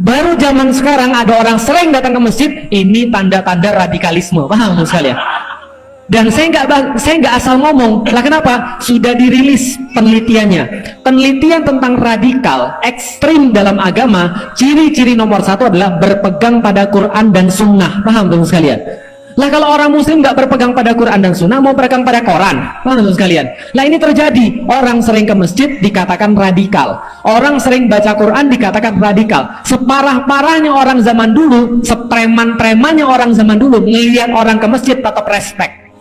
Baru zaman sekarang ada orang sering datang ke masjid, ini tanda-tanda radikalisme, paham sekalian? Dan saya nggak asal ngomong lah. Kenapa? Sudah dirilis penelitiannya. Penelitian tentang radikal ekstrim dalam agama, ciri-ciri nomor satu adalah berpegang pada Quran dan Sunnah. Paham teman sekalian? Lah kalau orang muslim nggak berpegang pada Quran dan Sunnah, mau berpegang pada koran, paham teman sekalian? Lah ini terjadi. Orang sering ke masjid dikatakan radikal, orang sering baca Quran dikatakan radikal. Separah-parahnya orang zaman dulu, sepreman-premannya orang zaman dulu, ngelihat orang ke masjid tetap respect,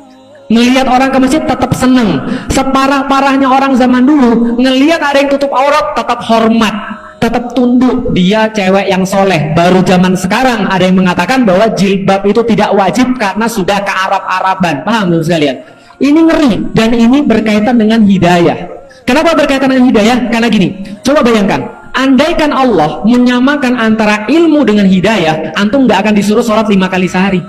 ngelihat orang ke masjid tetap seneng. Separah-parahnya orang zaman dulu, ngelihat ada yang tutup aurat tetap hormat, tetap tunduk, dia cewek yang soleh. Baru zaman sekarang ada yang mengatakan bahwa jilbab itu tidak wajib karena sudah ke Arab-Araban. Paham belum sekalian? Ini ngeri, dan ini berkaitan dengan hidayah. Kenapa berkaitan dengan hidayah? Karena gini, coba bayangkan, andaikan Allah menyamakan antara ilmu dengan hidayah, antum nggak akan disuruh sholat 5 kali sehari.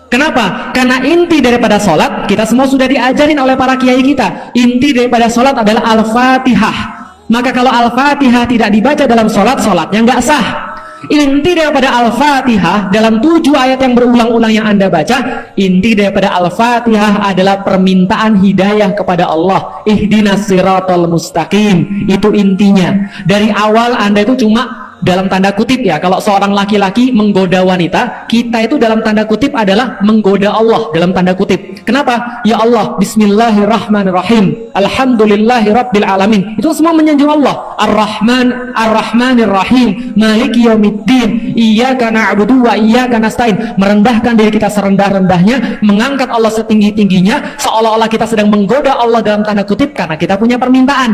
Kenapa? Karena inti daripada sholat, kita semua sudah diajarin oleh para kiai kita, inti daripada sholat adalah Al-Fatihah. Maka kalau Al-Fatihah tidak dibaca dalam sholat, sholatnya nggak sah. Inti daripada Al-Fatihah dalam 7 ayat yang berulang-ulang yang Anda baca, inti daripada Al-Fatihah adalah permintaan hidayah kepada Allah. Ihdinas siratal mustaqim. Itu intinya. Dari awal Anda itu cuma dalam tanda kutip ya, kalau seorang laki-laki menggoda wanita, kita itu dalam tanda kutip adalah menggoda Allah dalam tanda kutip. Kenapa? Ya Allah, bismillahirrahmanirrahim, alhamdulillahi rabbil alamin. Itu semua menyanjung Allah. Ar-Rahman, Ar-Rahmanirrahim, Maliki yaumiddin, iyyaka na'budu wa iyyaka nasta'in. Merendahkan diri kita serendah-rendahnya, mengangkat Allah setinggi-tingginya, seolah-olah kita sedang menggoda Allah dalam tanda kutip karena kita punya permintaan.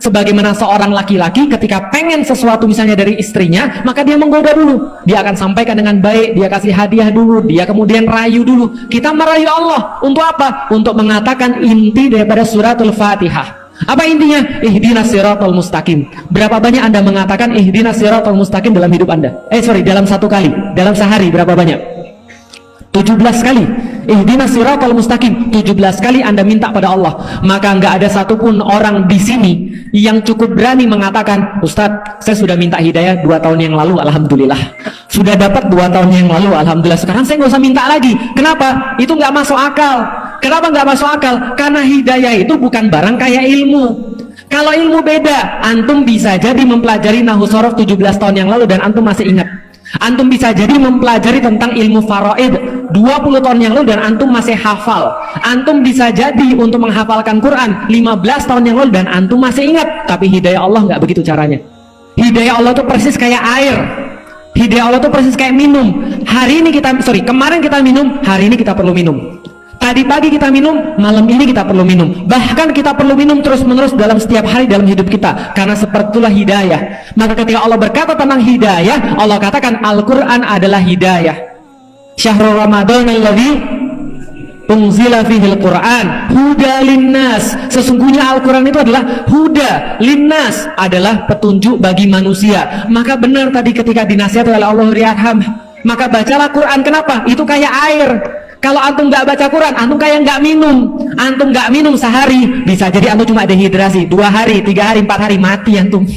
Sebagaimana seorang laki-laki ketika pengen sesuatu misalnya dari istrinya, maka dia menggoda dulu. Dia akan sampaikan dengan baik, dia kasih hadiah dulu, dia kemudian rayu dulu. Kita merayu Allah untuk apa? Untuk mengatakan inti daripada suratul Fatihah. Apa intinya? Ihdinas siratal mustaqim. Berapa banyak Anda mengatakan ihdinas siratal mustaqim dalam hidup Anda? Dalam satu kali, dalam sehari berapa banyak? 17 kali. Ihdinas siratal mustaqim, 17 kali Anda minta pada Allah. Maka nggak ada satupun orang di sini yang cukup berani mengatakan, Ustadz, saya sudah minta hidayah 2 tahun yang lalu, alhamdulillah. Sudah dapat 2 tahun yang lalu, alhamdulillah. Sekarang saya nggak usah minta lagi. Kenapa? Itu nggak masuk akal. Kenapa nggak masuk akal? Karena hidayah itu bukan barang kayak ilmu. Kalau ilmu beda. Antum bisa jadi mempelajari Nahwu Shorof 17 tahun yang lalu dan antum masih ingat. Antum bisa jadi mempelajari tentang ilmu faraid 20 tahun yang lalu dan antum masih hafal. Antum bisa jadi untuk menghafalkan Quran 15 tahun yang lalu dan antum masih ingat. Tapi hidayah Allah nggak begitu caranya. Hidayah Allah itu persis kayak air. Hidayah Allah itu persis kayak minum. Kemarin kita minum, hari ini kita perlu minum. Tadi pagi kita minum, malam ini kita perlu minum. Bahkan kita perlu minum terus-menerus dalam setiap hari dalam hidup kita. Karena seperti itulah hidayah. Maka ketika Allah berkata tentang hidayah, Allah katakan Al-Quran adalah hidayah. Syahrul Ramadan alladzi unzila fihil Quran huda linnas. Sesungguhnya Al-Quran itu adalah huda linnas, adalah petunjuk bagi manusia. Maka benar tadi ketika dinasihati oleh Allah Riyadham, maka bacalah Quran. Kenapa? Itu kayak air. Kalau antum nggak baca Quran, antum kayak nggak minum. Antum nggak minum sehari, bisa jadi antum cuma dehidrasi. 2 hari, 3 hari, 4 hari mati antum.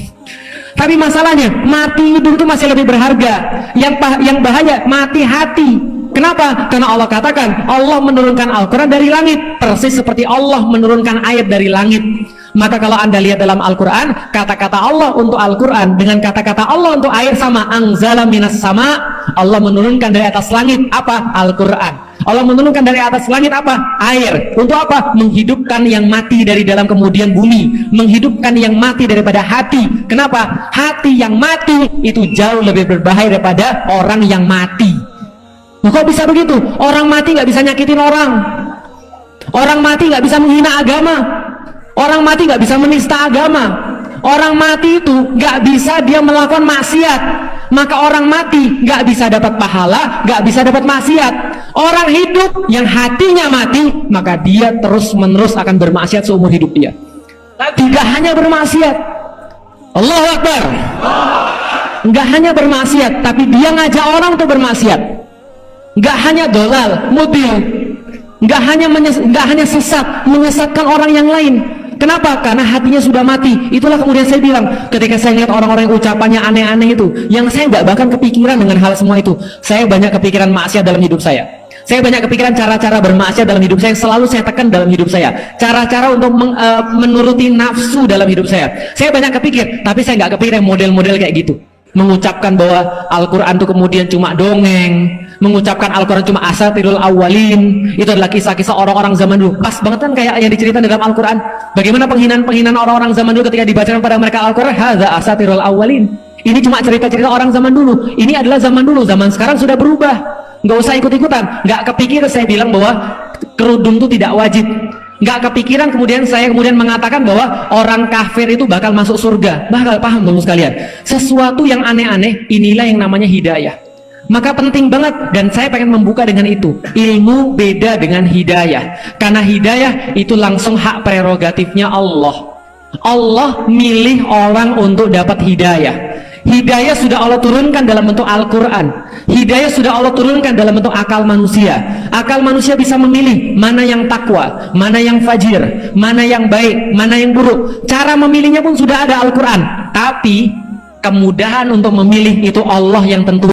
Tapi masalahnya, mati hidup itu masih lebih berharga. Yang bahaya, mati hati. Kenapa? Karena Allah katakan, Allah menurunkan Al-Quran dari langit. Persis seperti Allah menurunkan ayat dari langit. Maka kalau Anda lihat dalam Al-Quran, kata-kata Allah untuk Al-Quran dengan kata-kata Allah untuk air sama. Anzala minas sama, Allah menurunkan dari atas langit apa? Al-Quran. Allah menurunkan dari atas langit apa? Air. Untuk apa? Menghidupkan yang mati dari dalam kemudian bumi. Menghidupkan yang mati daripada hati. Kenapa? Hati yang mati itu jauh lebih berbahaya daripada orang yang mati. Nah, kok bisa begitu? Orang mati nggak bisa nyakitin orang. Orang mati nggak bisa menghina agama. Orang mati nggak bisa menista agama. Orang mati itu nggak bisa dia melakukan maksiat. Maka orang mati nggak bisa dapat pahala, nggak bisa dapat maksiat. Orang hidup yang hatinya mati, maka dia terus-menerus akan bermaksiat seumur hidup dia. Tidak hanya bermaksiat, Allahu Akbar. Nggak hanya bermaksiat, tapi dia ngajak orang untuk bermaksiat. Nggak hanya dolal, mudil, nggak hanya sesat, menyesatkan orang yang lain. Kenapa? Karena hatinya sudah mati. Itulah kemudian saya bilang, ketika saya lihat orang-orang yang ucapannya aneh-aneh itu, yang saya nggak bahkan kepikiran dengan hal semua itu. Saya banyak kepikiran maksiat dalam hidup saya. Saya banyak kepikiran cara-cara bermaksiat dalam hidup saya yang selalu saya tekan dalam hidup saya. Cara-cara untuk menuruti nafsu dalam hidup saya. Saya banyak kepikir, tapi saya nggak kepikiran model-model kayak gitu. Mengucapkan bahwa Al-Quran itu kemudian cuma dongeng, mengucapkan Al-Quran cuma asatirul awwalin, itu adalah kisah-kisah orang-orang zaman dulu. Pas banget kan kayak yang diceritakan dalam Al-Quran. Bagaimana penghinaan-penghinaan orang-orang zaman dulu ketika dibacakan pada mereka Al-Quran, hadza asatirul awwalin. Ini cuma cerita-cerita orang zaman dulu. Ini adalah zaman dulu, zaman sekarang sudah berubah. Nggak usah ikut-ikutan. Nggak kepikir saya bilang bahwa kerudung itu tidak wajib. Nggak kepikiran kemudian saya mengatakan bahwa orang kafir itu bakal masuk surga. Bakal paham dong sekalian. Sesuatu yang aneh-aneh, inilah yang namanya hidayah. Maka penting banget, dan saya pengen membuka dengan itu. Ilmu beda dengan hidayah. Karena hidayah itu langsung hak prerogatifnya Allah. Allah milih orang untuk dapat hidayah. Hidayah sudah Allah turunkan dalam bentuk Al-Quran. Hidayah sudah Allah turunkan dalam bentuk akal manusia. Akal manusia bisa memilih mana yang takwa, mana yang fajir, mana yang baik, mana yang buruk. Cara memilihnya pun sudah ada Al-Quran. Tapi kemudahan untuk memilih itu Allah yang tentu.